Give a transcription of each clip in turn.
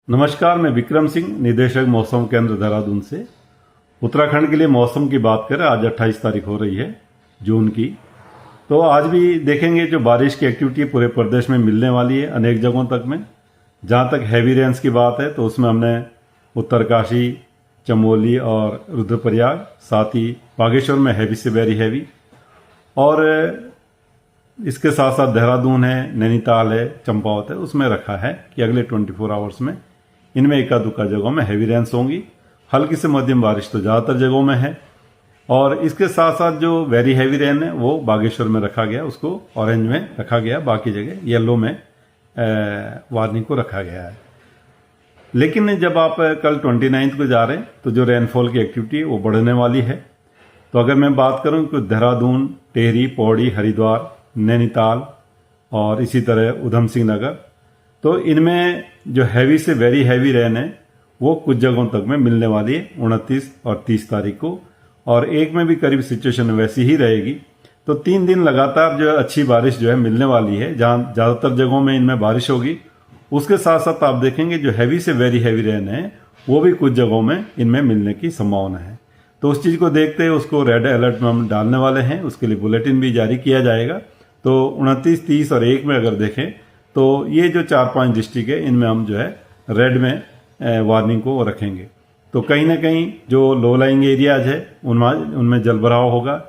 नमस्कार, मैं विक्रम सिंह, निदेशक मौसम केंद्र देहरादून से। उत्तराखंड के लिए मौसम की बात करें, आज 28 तारीख हो रही है जून की। तो आज भी देखेंगे जो बारिश की एक्टिविटी पूरे प्रदेश में मिलने वाली है अनेक जगहों तक में। जहाँ तक हैवी रेंस की बात है तो उसमें हमने उत्तरकाशी, चमोली और रुद्रप्रयाग, साथ ही बागेश्वर में हैवी से वेरी हैवी, और इसके साथ साथ देहरादून है, नैनीताल है, चंपावत है, उसमें रखा है कि अगले 24 आवर्स में इनमें एका दुक्का जगहों में हैवी रेंस होंगी। हल्की से मध्यम बारिश तो ज़्यादातर जगहों में है। और इसके साथ साथ जो वेरी हैवी रेन है वो बागेश्वर में रखा गया, उसको ऑरेंज में रखा गया, बाकी जगह येलो में वार्निंग को रखा गया है। लेकिन जब आप कल 29 को जा रहे हैं तो जो रेनफॉल की एक्टिविटी है वो बढ़ने वाली है। तो अगर मैं बात करूं कि देहरादून, टिहरी, पौड़ी, हरिद्वार, नैनीताल और इसी तरह उधम सिंह नगर, तो इनमें जो हैवी से वेरी हैवी रेन है वो कुछ जगहों तक में मिलने वाली है 29 और 30 तारीख को। और एक में भी करीब सिचुएशन वैसी ही रहेगी। तो 3 दिन लगातार जो है अच्छी बारिश जो है मिलने वाली है, जहाँ ज़्यादातर जगहों में इनमें बारिश होगी। उसके साथ साथ आप देखेंगे जो हैवी से वेरी हैवी रेन है वो भी कुछ जगहों में इनमें मिलने की संभावना है। तो उस चीज़ को देखते हुए उसको रेड अलर्ट में हम डालने वाले हैं, उसके लिए बुलेटिन भी जारी किया जाएगा। तो 29, 30 और 1 में अगर देखें तो ये जो 4-5 डिस्ट्रिक्ट है इनमें हम जो है रेड में वार्निंग को रखेंगे। तो कहीं ना कहीं जो लो लाइंग एरियाज है उनमें जलभराव होगा,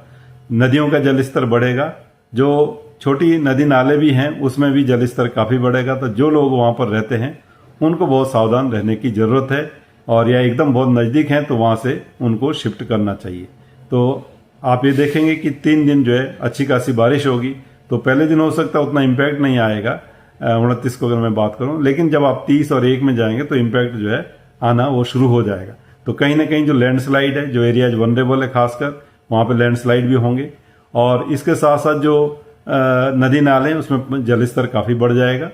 नदियों का जल स्तर बढ़ेगा, जो छोटी नदी नाले भी हैं उसमें भी जल स्तर काफ़ी बढ़ेगा। तो जो लोग वहाँ पर रहते हैं उनको बहुत सावधान रहने की ज़रूरत है, और या एकदम बहुत नज़दीक हैं तो वहाँ से उनको शिफ्ट करना चाहिए। तो आप ये देखेंगे कि 3 दिन जो है अच्छी खासी बारिश होगी। तो पहले दिन हो सकता है उतना इम्पैक्ट नहीं आएगा 29 को अगर मैं बात करूं, लेकिन जब आप 30 और 1 में जाएंगे तो इम्पैक्ट जो है आना वो शुरू हो जाएगा। तो कहीं ना कहीं जो लैंडस्लाइड है, जो एरियाज वनरेबल है खासकर, वहाँ पे लैंडस्लाइड भी होंगे। और इसके साथ साथ जो नदी नाले हैं उसमें जलस्तर काफ़ी बढ़ जाएगा।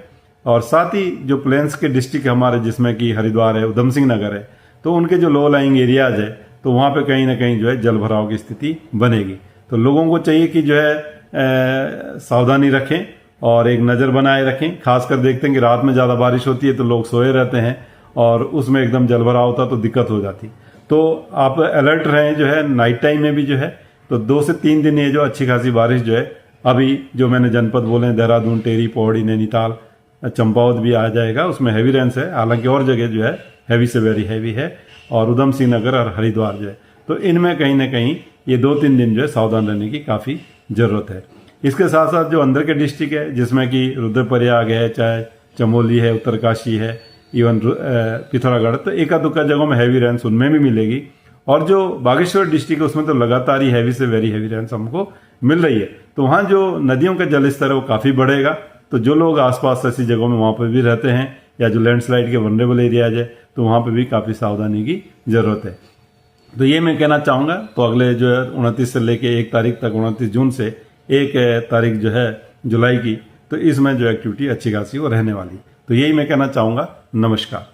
और साथ ही जो प्लेन्स के डिस्ट्रिक्ट हमारे, जिसमें कि हरिद्वार है, उधम सिंह नगर है, तो उनके जो लो लाइंग एरियाज है तो वहाँ पे कहीं ना कहीं जो है जल भराव की स्थिति बनेगी। तो लोगों को चाहिए कि जो है सावधानी रखें और एक नज़र बनाए रखें। खासकर देखते हैं कि रात में ज़्यादा बारिश होती है तो लोग सोए रहते हैं और उसमें एकदम जलभराव होता तो दिक्कत हो जाती। तो आप अलर्ट रहें जो है नाइट टाइम में भी जो है। तो 2 से 3 दिन ये जो अच्छी खासी बारिश जो है, अभी जो मैंने जनपद बोले हैं देहरादून, टिहरी, पौड़ी, नैनीताल, चंपावत भी आ जाएगा, उसमें हैवी रेंस है। हालांकि और जगह जो है हैवी से वेरी हैवी है, और उधम सिंह नगर और हरिद्वार जो है, तो इनमें कहीं ना कहीं ये 2-3 दिन जो है सावधान रहने की काफ़ी ज़रूरत है। इसके साथ साथ जो अंदर के डिस्ट्रिक्ट है, जिसमें कि रुद्रप्रयाग है, चाहे चमोली है, उत्तरकाशी है, इवन पिथौरागढ़, तो एका दुक्का जगहों में हैवी रेंस उनमें भी मिलेगी। और जो बागेश्वर डिस्ट्रिक्ट है उसमें तो लगातार ही हैवी से वेरी हैवी रेंस हमको मिल रही है। तो वहाँ जो नदियों का जल स्तर है वो काफ़ी बढ़ेगा। तो जो लोग आसपास ऐसी जगहों में वहाँ पर भी रहते हैं, या जो लैंडस्लाइड के वनरेबल एरियाज है, तो वहाँ पर भी काफ़ी सावधानी की ज़रूरत है। तो ये मैं कहना चाहूँगा। तो अगले जो है 29 से लेके 1 तारीख तक, 29 जून से 1 तारीख जो है जुलाई की, तो इसमें जो एक्टिविटी अच्छी खासी वो रहने वाली। तो यही मैं कहना चाहूँगा। नमस्कार।